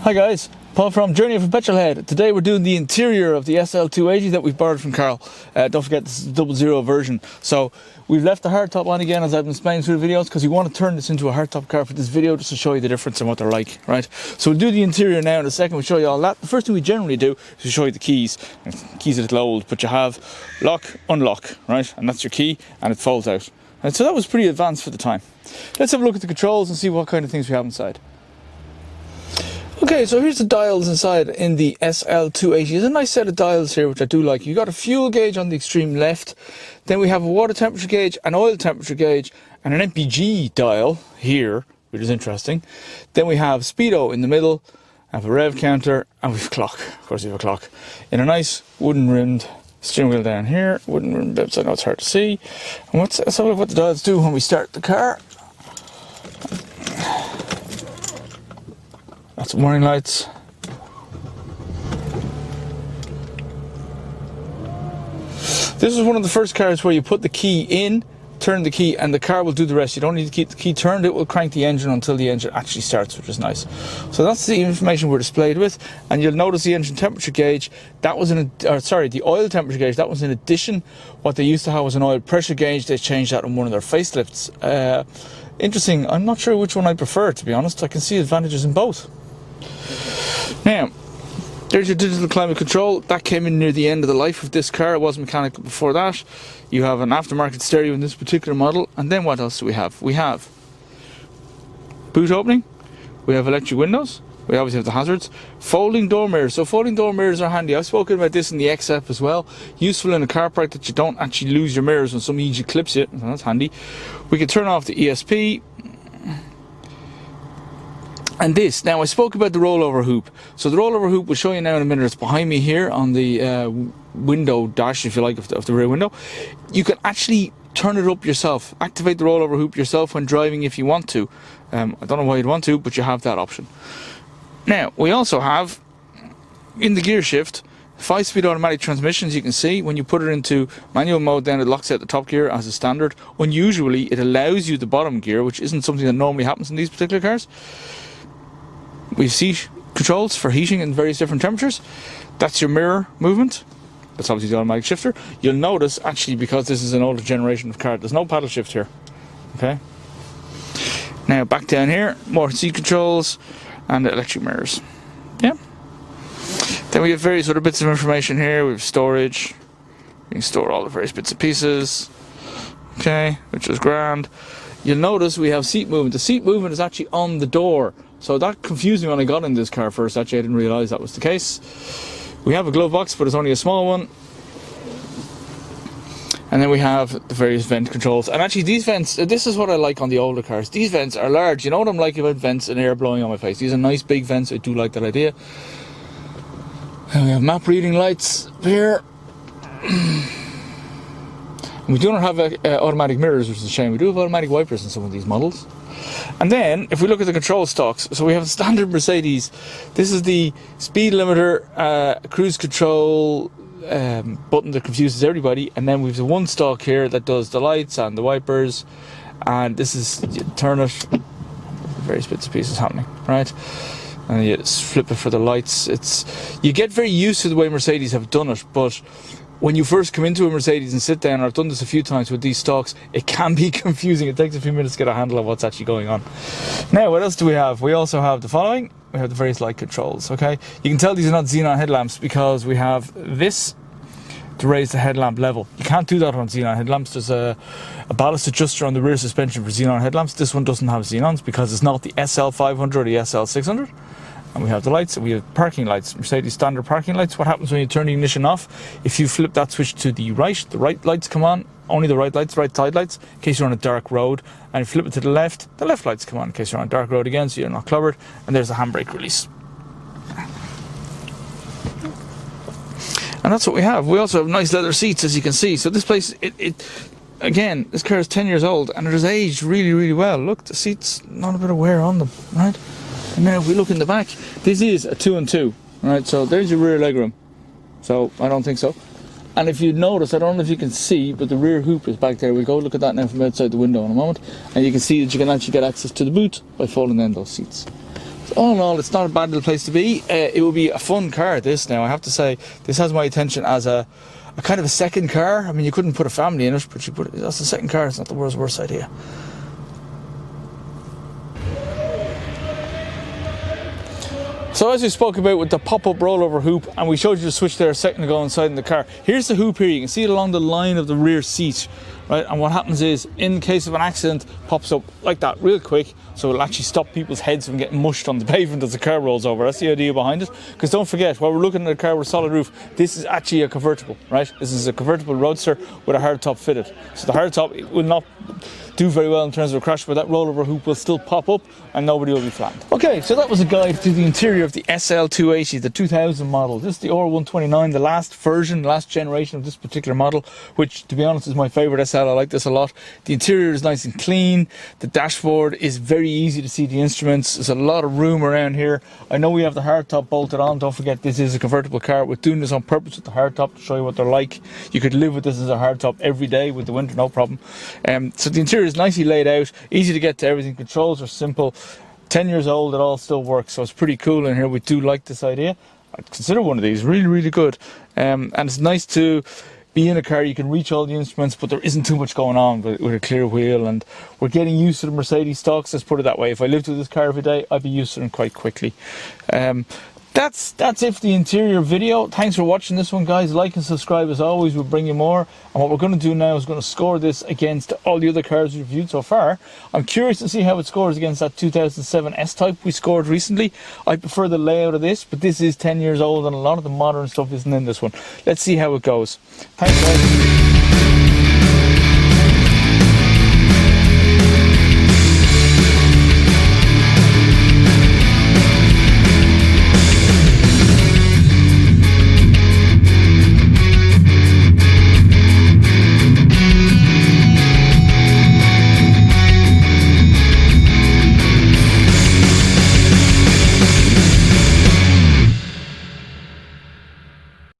Hi guys, Paul from Journey of a Petrolhead. Today we're doing the interior of the SL280 that we've borrowed from Carl. Don't forget this is the 00 version. So we've left the hardtop on again as I've been explaining through the videos because we want to turn this into a hardtop car for this video just to show you the difference and what they're like, right? So we'll do the interior now in a second, we'll show you all that. The first thing we generally do is we show you the keys. The key's a little old, but you have lock, unlock, right? And that's your key and it folds out. And so that was pretty advanced for the time. Let's have a look at the controls and see what kind of things we have inside. Okay, so here's the dials inside in the SL280. There's a nice set of dials here, which I do like. You've got a fuel gauge on the extreme left. Then we have a water temperature gauge, an oil temperature gauge, and an MPG dial here, which is interesting. Then we have speedo in the middle, have a rev counter, and we have a clock. Of course, we have a clock. In a nice wooden rimmed steering wheel down here. Wooden rimmed bits, I know it's hard to see. And let's have a look what the dials do when we start the car. That's warning lights. This is one of the first cars where you put the key in, turn the key, and the car will do the rest. You don't need to keep the key turned, it will crank the engine until the engine actually starts, which is nice. So that's the information we're displayed with, and you'll notice the engine temperature gauge, that was the oil temperature gauge, that was in addition. What they used to have was an oil pressure gauge. They changed that in one of their facelifts. Interesting, I'm not sure which one I prefer, to be honest. I can see advantages in both. Now, there's your digital climate control. That came in near the end of the life of this car. It was mechanical before that. You have an aftermarket stereo in this particular model. And then what else do we have? We have boot opening. We have electric windows. We obviously have the hazards. Folding door mirrors. So folding door mirrors are handy. I've spoken about this in the XF as well. Useful in a car park that you don't actually lose your mirrors when somebody usually clips it. So that's handy. We can turn off the ESP. And this, now I spoke about the rollover hoop. So the rollover hoop, we'll show you now in a minute. It's behind me here on the window dash, if you like, of the rear window. You can actually turn it up yourself. Activate the rollover hoop yourself when driving if you want to. I don't know why you'd want to, but you have that option. Now, we also have, in the gear shift, 5-speed automatic transmissions. You can see when you put it into manual mode, then it locks out the top gear as a standard. Unusually, it allows you the bottom gear, which isn't something that normally happens in these particular cars. We have seat controls for heating in various different temperatures. That's your mirror movement. That's obviously the automatic shifter. You'll notice, actually, because this is an older generation of car, there's no paddle shift here. Okay. Now back down here, more seat controls and electric mirrors. Yeah. Then we have various other bits of information here. We have storage. You can store all the various bits and pieces. Okay, which is grand. You'll notice we have seat movement. The seat movement is actually on the door. So that confused me when I got in this car first. Actually, I didn't realise that was the case. We have a glove box, but it's only a small one. And then we have the various vent controls. And actually these vents, this is what I like on the older cars. These vents are large. You know what I'm like about vents and air blowing on my face. These are nice big vents. I do like that idea. And we have map reading lights here. We do not have automatic mirrors, which is a shame. We do have automatic wipers in some of these models. And then, if we look at the control stalks, so we have a standard Mercedes. This is the speed limiter, cruise control button that confuses everybody. And then we have the one stalk here that does the lights and the wipers. And this is, you turn it, various bits and pieces happening, right? And you flip it for the lights. You get very used to the way Mercedes have done it, but when you first come into a Mercedes and sit down, and I've done this a few times with these stalks, it can be confusing. It takes a few minutes to get a handle of what's actually going on. Now, what else do we have? We also have the following. We have the various light controls, okay? You can tell these are not xenon headlamps because we have this to raise the headlamp level. You can't do that on xenon headlamps. There's a ballast adjuster on the rear suspension for xenon headlamps. This one doesn't have xenons because it's not the SL500 or the SL600. And we have the lights, and we have parking lights, Mercedes standard parking lights. What happens when you turn the ignition off? If you flip that switch to the right lights come on, only the right lights, right side lights, in case you're on a dark road. And if you flip it to the left lights come on in case you're on a dark road again, so you're not clobbered. And there's the handbrake release. And that's what we have. We also have nice leather seats, as you can see. So this place, again, this car is 10 years old, and it has aged really, really well. Look, the seats, not a bit of wear on them, right? And now if we look in the back, this is a 2-and-2, right? So there's your rear legroom. So I don't think so. And if you notice, I don't know if you can see, but the rear hoop is back there. We'll go look at that now from outside the window in a moment. And you can see that you can actually get access to the boot by folding down those seats. So all in all, it's not a bad little place to be. It will be a fun car, this now. I have to say, this has my attention as a kind of a second car. I mean, you couldn't put a family in it, but you put it, that's the second car. It's not the world's worst idea. So as we spoke about with the pop-up rollover hoop, and we showed you the switch there a second ago inside in the car, here's the hoop here. You can see it along the line of the rear seat, right? And what happens is, in case of an accident, pops up like that real quick, so it'll actually stop people's heads from getting mushed on the pavement as the car rolls over. That's the idea behind it. Because don't forget, while we're looking at a car with a solid roof, this is actually a convertible, right? This is a convertible roadster with a hardtop fitted. So the hardtop will not do very well in terms of a crash, but that rollover hoop will still pop up and nobody will be flattened. Okay, so that was a guide to the interior of the SL280, the 2000 model. This is the R129, the last version, last generation of this particular model, which, to be honest, is my favorite SL. I like this a lot. The interior is nice and clean. The dashboard is very easy to see the instruments. There's a lot of room around here. I know we have the hardtop bolted on. Don't forget, this is a convertible car. We're doing this on purpose with the hardtop to show you what they're like. You could live with this as a hardtop every day with the winter, no problem. So the interior is nicely laid out, easy to get to everything. Controls are simple. 10 years old, it all still works, so it's pretty cool in here. We do like this idea. I'd consider one of these really good, and it's nice to be in a car. You can reach all the instruments, but there isn't too much going on with a clear wheel, and we're getting used to the Mercedes stocks. Let's put it that way. If I lived with this car every day, I'd be used to them quite quickly. That's it for the interior video. Thanks for watching this one, guys. Like and subscribe as always. We'll bring you more. And what we're going to do now is going to score this against all the other cars we've reviewed so far. I'm curious to see how it scores against that 2007 S-Type we scored recently. I prefer the layout of this, but this is 10 years old and a lot of the modern stuff isn't in this one. Let's see how it goes. Thanks, guys.